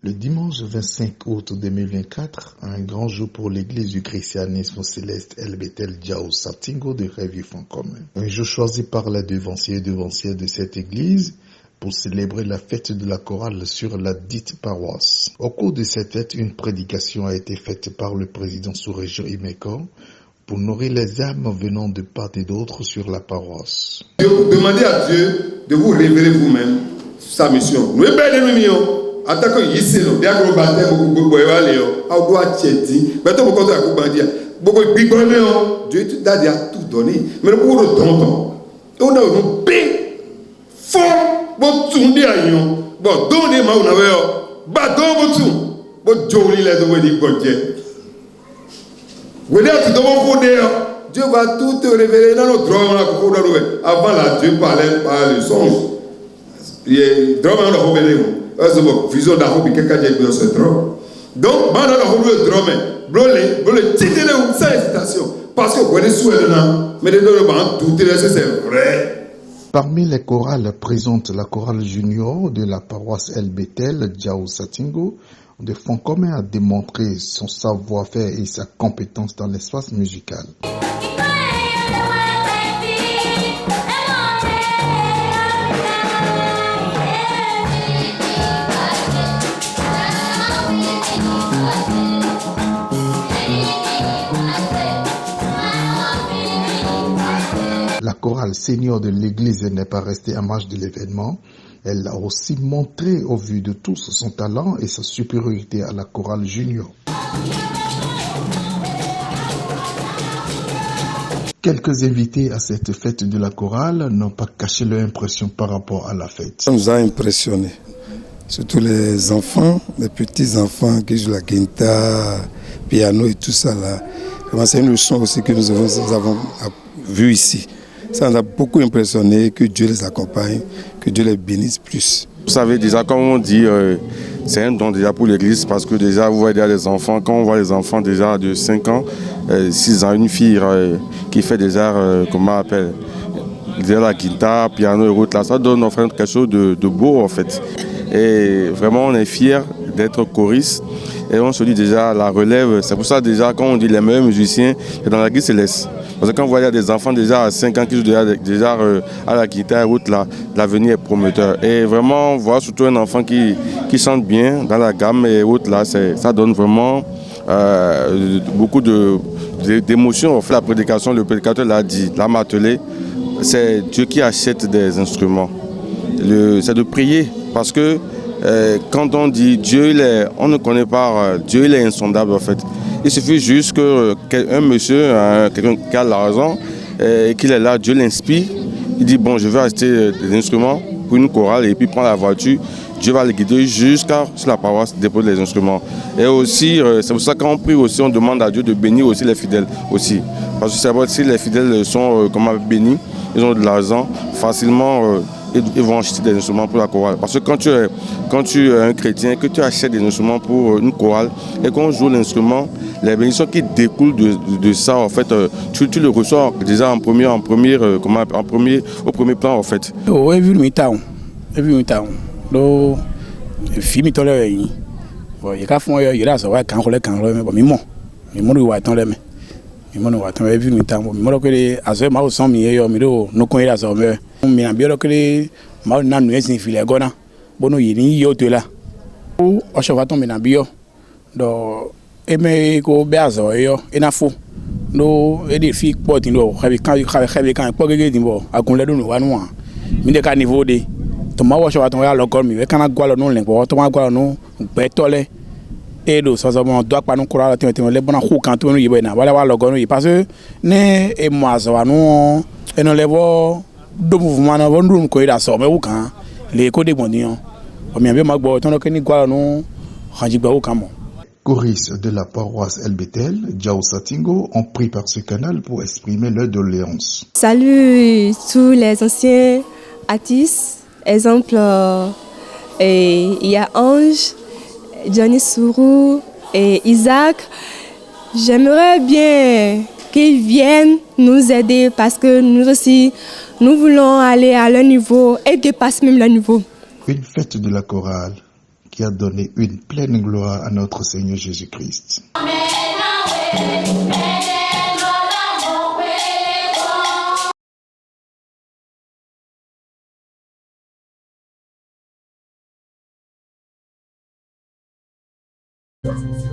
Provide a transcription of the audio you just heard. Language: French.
Le dimanche 25 août 2024, un grand jour pour l'église du christianisme céleste El Bethel Diao Satingo de Révieux-Franc-Commun. Un jour choisi par les devanciers et devancières de cette église pour célébrer la fête de la chorale sur la dite paroisse. Au cours de cette fête, une prédication a été faite par le président sous-région Imeko pour nourrir les âmes venant de part et d'autre sur la paroisse. Demandez à Dieu de vous révéler vous-même sa mission. Nous attaquons ici, nous avons baptême, beaucoup Dieu t'a déjà tout donné. Mais nous pouvons donner. On a un paix fort. Bon, tout dit à nous. Bon, donnez moi on avait. Bah, donne tout. Bon, joli les deux dit bon Dieu. Vous êtes dans mon côté. Dieu va tout te révéler dans notre droit avant la Dieu parlait par le songe. Et droit on a révélé. Vision d'Arobi quelqu'un qui est ce drôme. Donc, maintenant, on a le drôme. Le titre de sans hésitation. Parce que vous êtes souhaité là. Mais les deux, tout c'est vrai. Parmi les chorales présentes, la chorale junior de la paroisse El Bethel Diao Satingo de Franc-Commun a démontré son savoir-faire et sa compétence dans l'espace musical. La chorale senior de l'église n'est pas restée en marge de l'événement. Elle a aussi montré au vu de tous son talent et sa supériorité à la chorale junior. Quelques invités à cette fête de la chorale n'ont pas caché leur impression par rapport à la fête. Ça nous a impressionnés, surtout les enfants, les petits-enfants qui jouent la guitare, piano et tout ça là. C'est une leçon aussi que nous avons vue ici. Ça nous a beaucoup impressionné, que Dieu les accompagne, que Dieu les bénisse plus. Vous savez déjà, comme on dit, c'est un don déjà pour l'église parce que déjà vous voyez déjà les enfants, quand on voit les enfants déjà de 5 ans, 6 ans, une fille qui fait déjà, comment on appelle, déjà la guitare, piano et autres, là, ça donne en fait quelque chose de beau en fait. Et vraiment on est fiers d'être choristes et on se dit déjà la relève, c'est pour ça déjà quand on dit les meilleurs musiciens, c'est dans l'église céleste. Parce que quand vous voyez des enfants déjà à 5 ans qui jouent déjà à la guitare et autres, l'avenir est prometteur. Et vraiment, voir surtout un enfant qui chante bien dans la gamme et autres, là, ça donne vraiment beaucoup d'émotions. En fait, la prédication, le prédicateur l'a dit, l'a martelé, c'est Dieu qui achète des instruments. C'est de prier parce que quand on dit Dieu, on ne connaît pas, Dieu il est insondable en fait. Il suffit juste qu'un monsieur, quelqu'un qui a l'argent, et qu'il est là, Dieu l'inspire. Il dit bon, je vais acheter des instruments pour une chorale et puis prendre la voiture. Dieu va le guider jusqu'à sur la paroisse déposer les instruments. Et aussi, c'est pour ça qu'on prie aussi, on demande à Dieu de bénir aussi les fidèles aussi. Parce que c'est vrai, si les fidèles sont bénis, ils ont de l'argent, facilement ils vont acheter des instruments pour la chorale. Parce que quand tu es un chrétien, que tu achètes des instruments pour une chorale et qu'on joue l'instrument, les bénédictions qui découlent de ça, en fait, tu le reçois déjà au premier plan, en fait. eme ko be azo yo enafo no ede fi port no khabi kan po gege dimbo agunle do no wanu wa mi de ka niveau de to ma wo so wa ton ya logo mi we kana gwa lo no le po to ma gwa lo no pe tole e do so so mo do apa no kura te le bona khu kan to no yibo na wala wa logo no yi parce que ne e mo azo wa no eno le bo do mouvement na bo ndum ko ida so me wu kan le ko de bondion o mi abi ma gbo ton ko ni gwa lo no khanji gba wu kan mo. Choristes de la paroisse El Bethel, Diao Satingo, ont pris par ce canal pour exprimer leur doléance. Salut tous les anciens artistes Exemple, il y a Ange, Johnny Sourou et Isaac. J'aimerais bien qu'ils viennent nous aider parce que nous aussi, nous voulons aller à leur niveau et dépasser même leur niveau. Une fête de la chorale qui a donné une pleine gloire à notre Seigneur Jésus-Christ.